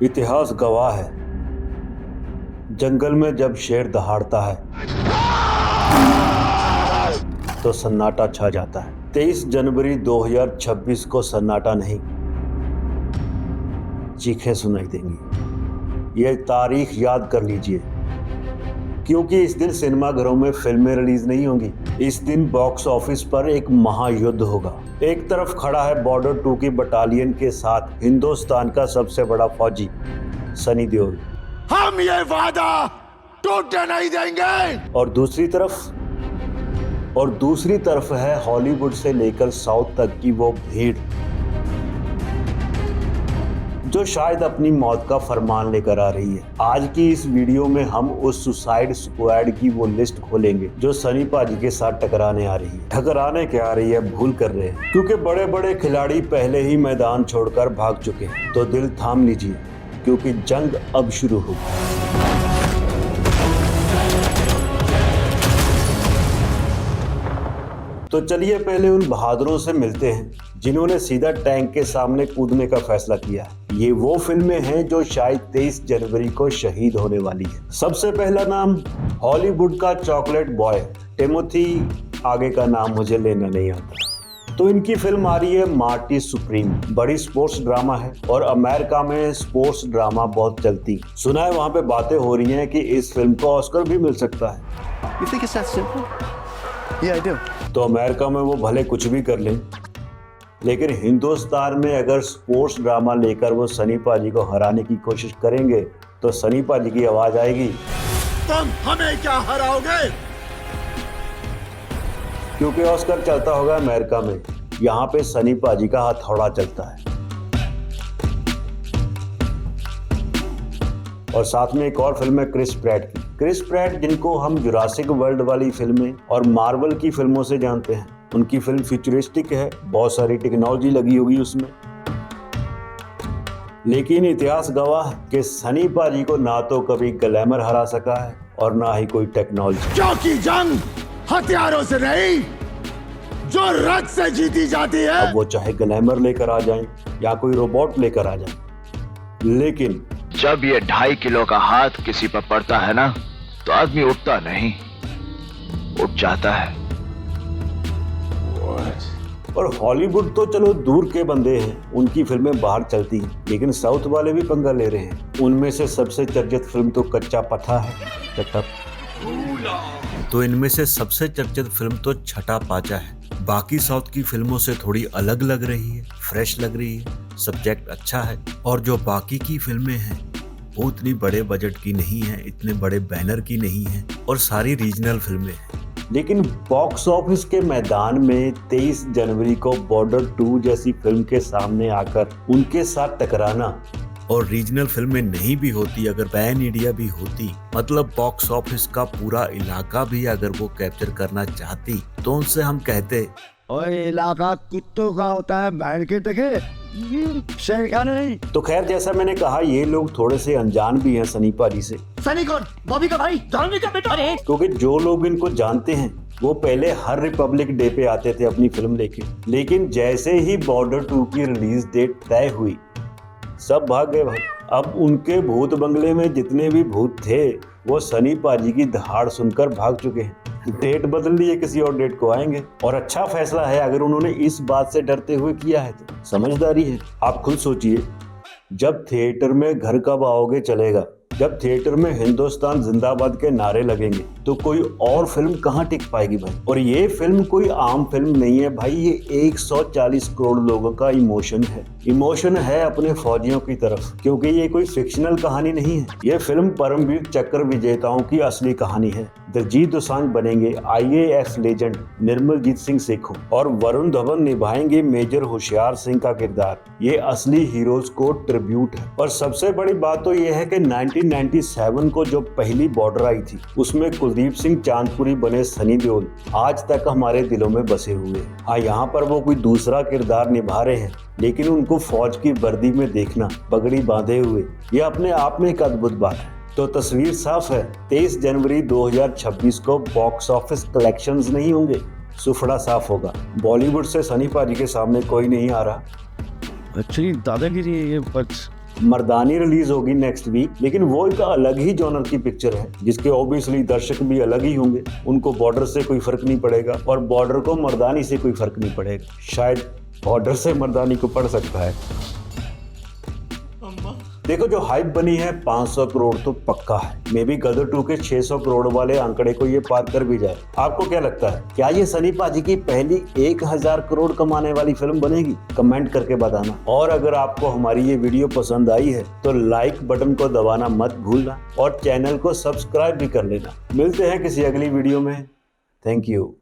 इतिहास गवाह है, जंगल में जब शेर दहाड़ता है तो सन्नाटा छा जाता है। 23 जनवरी 2026 को सन्नाटा नहीं, चीखें सुनाई देंगी। यह तारीख याद कर लीजिए, क्योंकि इस दिन सिनेमाघरों में फिल्में रिलीज नहीं होंगी। इस दिन बॉक्स ऑफिस पर एक महायुद्ध होगा। एक तरफ खड़ा है बॉर्डर 2 की बटालियन के साथ हिंदुस्तान का सबसे बड़ा फौजी सनी देओल, हम ये वादा टूटने नहीं देंगे। और दूसरी तरफ है हॉलीवुड से लेकर साउथ तक की वो भीड़ जो शायद अपनी मौत का फरमान लेकर आ रही है। आज की इस वीडियो में हम उस सुसाइड स्क्वाड की वो लिस्ट खोलेंगे जो सनी पाजी के साथ टकराने आ रही है। टकराने क्या आ रही है, भूल कर रहे हैं, क्योंकि बड़े बड़े खिलाड़ी पहले ही मैदान छोड़कर भाग चुके हैं। तो दिल थाम लीजिए, क्योंकि जंग अब शुरू होगी। तो चलिए पहले उन बहादुरों से मिलते हैं जिन्होंने सीधा टैंक के सामने कूदने का फैसला किया। ये वो फिल्में हैं जो शायद 23 जनवरी को शहीद होने वाली है। सबसे पहला नाम हॉलीवुड का चॉकलेट बॉय टिमोथी, आगे का नाम मुझे लेना नहीं आता। तो इनकी फिल्म आ रही है मार्टी सुप्रीम। बड़ी स्पोर्ट्स ड्रामा है और अमेरिका में स्पोर्ट्स ड्रामा बहुत चलती। सुना है वहाँ पे बातें हो रही हैं कि इस फिल्म को ऑस्कर भी मिल सकता है। You think it's that simple? Yeah, I do. तो अमेरिका में वो भले कुछ भी कर लें, लेकिन हिंदुस्तान में अगर स्पोर्ट्स ड्रामा लेकर वो सनी पाजी को हराने की कोशिश करेंगे तो सनी पाजी की आवाज आएगी, तुम हमें क्या हराओगे? क्योंकि ऑस्कर चलता होगा अमेरिका में, यहाँ पे सनी पाजी का हथौड़ा चलता है। और साथ में एक और फिल्म है क्रिस प्रैट की। क्रिस प्रैट जिनको हम जुरासिक वर्ल्ड वाली फिल्में और मार्वल की फिल्मों से जानते हैं। उनकी फिल्म फ्यूचरिस्टिक है, बहुत सारी टेक्नोलॉजी लगी होगी उसमें, लेकिन इतिहास गवाह कि सनी पाजी को ना तो कभी ग्लैमर हरा सका है और ना ही कोई टेक्नोलॉजी। क्योंकि जंग हथियारों से नहीं, जो रक्त से जीती जाती है। अब वो चाहे ग्लैमर लेकर आ जाएं या कोई रोबोट लेकर आ जाएं, लेकिन जब ये 2.5 किलो का हाथ किसी पर पड़ता है ना, तो आदमी उठता नहीं, उठ जाता है। और हॉलीवुड तो चलो दूर के बंदे हैं, उनकी फिल्में बाहर चलती हैं, लेकिन साउथ वाले भी पंगा ले रहे हैं। उनमें से सबसे चर्चित फिल्म तो कच्चा पथा है। तो इनमें से सबसे चर्चित फिल्म तो छठा पाचा है। बाकी साउथ की फिल्मों से थोड़ी अलग लग रही है, फ्रेश लग रही है, सब्जेक्ट अच्छा है। और जो बाकी की फिल्में हैं वो इतनी बड़े बजट की नहीं है, इतने बड़े बैनर की नहीं है, और सारी रीजनल फिल्में हैं। लेकिन बॉक्स ऑफिस के मैदान में 23 जनवरी को बॉर्डर 2 जैसी फिल्म के सामने आकर उनके साथ टकराना, और रीजनल फिल्में नहीं भी होती, अगर पैन इंडिया भी होती, मतलब बॉक्स ऑफिस का पूरा इलाका भी अगर वो कैप्चर करना चाहती, तो उनसे हम कहते, और इलाका कुत्तों का होता है, बैठ के टके शेर का नहीं। तो खैर, जैसा मैंने कहा, ये लोग थोड़े से अनजान भी हैं सनी पाजी से। सनी कौन? बॉबी का भाई, जानवी का बेटा। अरे क्योंकि जो लोग इनको जानते हैं वो पहले हर रिपब्लिक डे पे आते थे अपनी फिल्म लेके, लेकिन जैसे ही बॉर्डर 2 की रिलीज डेट तय हुई, सब भाग गए भाई। अब उनके भूत बंगले में जितने भी भूत थे वो सनी पाजी की दहाड़ सुनकर भाग चुके हैं। डेट बदल ली है, किसी और डेट को आएंगे। और अच्छा फैसला है अगर उन्होंने इस बात से डरते हुए किया है, तो समझदारी है। आप खुद सोचिए, जब थिएटर में घर कब आओगे चलेगा, जब थिएटर में हिंदुस्तान जिंदाबाद के नारे लगेंगे, तो कोई और फिल्म कहाँ टिक पाएगी भाई। और ये फिल्म कोई आम फिल्म नहीं है भाई, ये 140 करोड़ लोगों का इमोशन है अपने फौजियों की तरफ, क्योंकि ये कोई फिक्शनल कहानी नहीं है। ये फिल्म परमवीर चक्र विजेताओं की असली कहानी है। दिलजीत दोसांझ बनेंगे IAS लेजेंड निर्मलजीत सिंह सेखों, और वरुण धवन निभाएंगे मेजर होशियार सिंह का किरदार। ये असली हीरोज को ट्रिब्यूट है। और सबसे बड़ी बात तो ये है कि 1997 को जो पहली बॉर्डर आई थी, उसमें कुलदीप सिंह चांदपुरी बने सनी देओल आज तक हमारे दिलों में बसे हुए। हाँ, यहाँ पर वो कोई दूसरा किरदार निभा रहे हैं, लेकिन उनको फौज की वर्दी में देखना, पगड़ी बांधे हुए, ये अपने आप में एक अद्भुत बात है। तो तस्वीर साफ है, 23 जनवरी 2026 को बॉक्स ऑफिस कलेक्शंस नहीं होंगे, सुफड़ा साफ होगा। बॉलीवुड से सनी पाजी के सामने कोई नहीं आ रहा। एक्चुअली दादागिरी है ये, बट मर्दानी रिलीज होगी नेक्स्ट वीक, लेकिन वो एक अलग ही जॉनर की पिक्चर है जिसके ऑब्वियसली दर्शक भी अलग ही होंगे। उनको बॉर्डर से कोई फर्क नहीं पड़ेगा और बॉर्डर को मर्दानी से कोई फर्क नहीं पड़ेगा। शायद बॉर्डर से मर्दानी को पड़ सकता है। देखो जो हाइप बनी है 500 करोड़ तो पक्का है। मे बी गदर 2 के 600 करोड़ वाले आंकड़े को ये पार कर भी जाए। आपको क्या लगता है, क्या ये सनी पाजी की पहली 1000 करोड़ कमाने वाली फिल्म बनेगी? कमेंट करके बताना। और अगर आपको हमारी ये वीडियो पसंद आई है तो लाइक बटन को दबाना मत भूलना और चैनल को सब्सक्राइब भी कर लेना। मिलते हैं किसी अगली वीडियो में। Thank you.